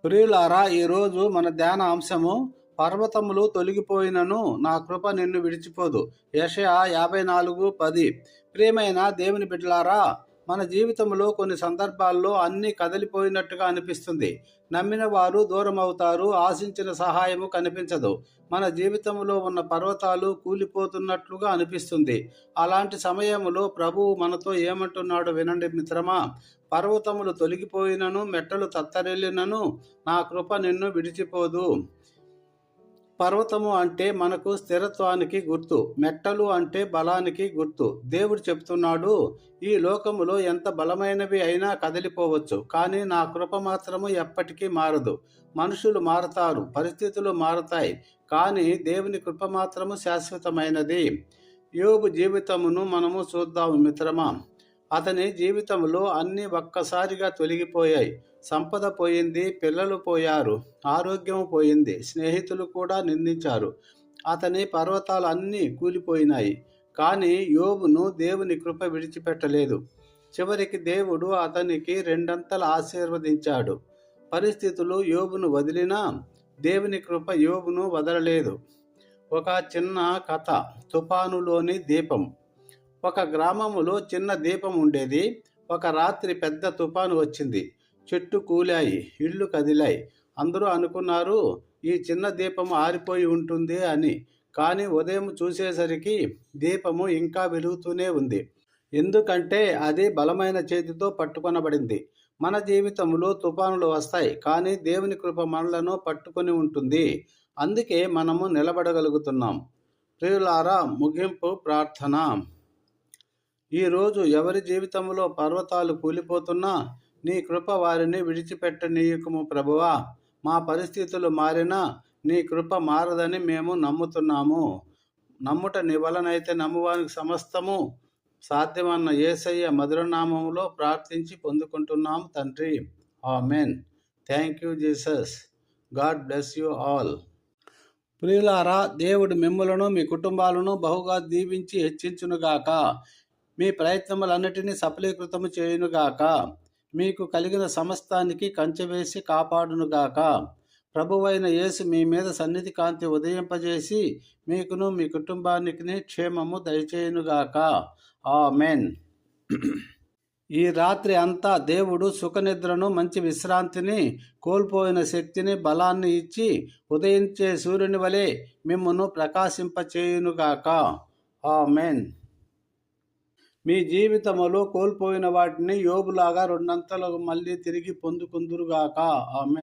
ప్రియులారా, ఈరోజు మన ధ్యాన అంశము పర్వతములు తొలగిపోయినను నా కృప నిన్ను విడిచిపోదు. యెషయా 54:10. ప్రియమైన దేవుని బిడ్డలారా, మన జీవితంలో కొన్ని సందర్భాల్లో అన్నీ కదిలిపోయినట్టుగా అనిపిస్తుంది. నమ్మిన వారు దూరం అవుతారు, ఆశించిన సహాయము కనిపించదు. మన జీవితంలో ఉన్న పర్వతాలు కూలిపోతున్నట్లుగా అనిపిస్తుంది. అలాంటి సమయంలో ప్రభువు మనతో ఏమంటున్నాడో వినండి మిత్రమా. పర్వతములు తొలగిపోయినను, మెట్టలు తత్తరెళ్ళినను నా కృప నిన్ను విడిచిపోదు. పర్వతము అంటే మనకు స్థిరత్వానికి గుర్తు, మెట్టలు అంటే బలానికి గుర్తు. దేవుడు చెప్తున్నాడు, ఈ లోకములో ఎంత బలమైనవి అయినా కదిలిపోవచ్చు, కానీ నా కృప మాత్రము ఎప్పటికీ మారదు. మనుషులు మారతారు, పరిస్థితులు మారతాయి, కానీ దేవుని కృప మాత్రము శాశ్వతమైనది. యోబు జీవితమును మనము చూద్దాము మిత్రమా. అతని జీవితంలో అన్నీ ఒక్కసారిగా తొలగిపోయాయి. సంపద పోయింది, పిల్లలు పోయారు, ఆరోగ్యం పోయింది, స్నేహితులు కూడా నిందించారు. అతని పర్వతాలు అన్నీ కూలిపోయినాయి. కానీ యోబును దేవుని కృప విడిచిపెట్టలేదు. చివరికి దేవుడు అతనికి రెండంతలు ఆశీర్వదించాడు. పరిస్థితులు యోబును వదిలినా దేవుని కృప యోబును వదలలేదు. ఒక చిన్న కథ, తుఫానులోని దీపం. ఒక గ్రామములో చిన్న దీపం ఉండేది. ఒక రాత్రి పెద్ద తుఫాను వచ్చింది. చెట్టు కూలాయి, ఇళ్ళు కదిలాయి. అందరూ అనుకున్నారు, ఈ చిన్న దీపము ఆరిపోయి ఉంటుంది అని. కానీ ఉదయం చూసేసరికి దీపము ఇంకా వెలుగుతూనే ఉంది. ఎందుకంటే అది బలమైన చేతితో పట్టుకొనబడింది. మన జీవితంలో తుఫానులు వస్తాయి, కానీ దేవుని కృప మనలను పట్టుకొని ఉంటుంది. అందుకే మనము నిలబడగలుగుతున్నాం. ప్రియులారా, ముగింపు ప్రార్థన. ఈరోజు ఎవరి జీవితంలో పర్వతాలు కూలిపోతున్నా నీ కృప వారిని విడిచిపెట్టనీయకుము ప్రభువా. మా పరిస్థితులు మారినా నీ కృప మారదని మేము నమ్ముతున్నాము. నమ్ముట నీ వలనైతే నమ్మువానికి సమస్తము సాధ్యమన్న యేసయ్య మధురనామములో ప్రార్థించి పొందుకుంటున్నాము తండ్రి. Amen. Thank you Jesus. God bless you all. ప్రియులారా, దేవుడు మిమ్ములను మీ కుటుంబాలను బహుగా దీవించి హెచ్చించునుగాక. మీ ప్రయత్నములన్నిటినీ సఫలీకృతము చేయునుగాక. మీకు కలిగిన సమస్తానికి కంచె వేసి కాపాడునుగాక. ప్రభువైన యేసు మీ మీద సన్నిధి కాంతి ఉదయింపజేసి మీకును మీ కుటుంబానికి క్షేమము దయచేయునుగాక. ఆమెన్. ఈ రాత్రి అంతా దేవుడు సుఖనిద్రను, మంచి విశ్రాంతిని, కోల్పోయిన శక్తిని, బలాన్ని ఇచ్చి ఉదయించే సూర్యుని వలె మిమ్మును ప్రకాశింపచేయునుగాక. ఆమెన్. మీ జీవితములో కోల్పోయిన వాటిని యోబులాగా రెండంతలు మళ్ళీ తిరిగి పొందుకుందురుగాక. ఆమెన్.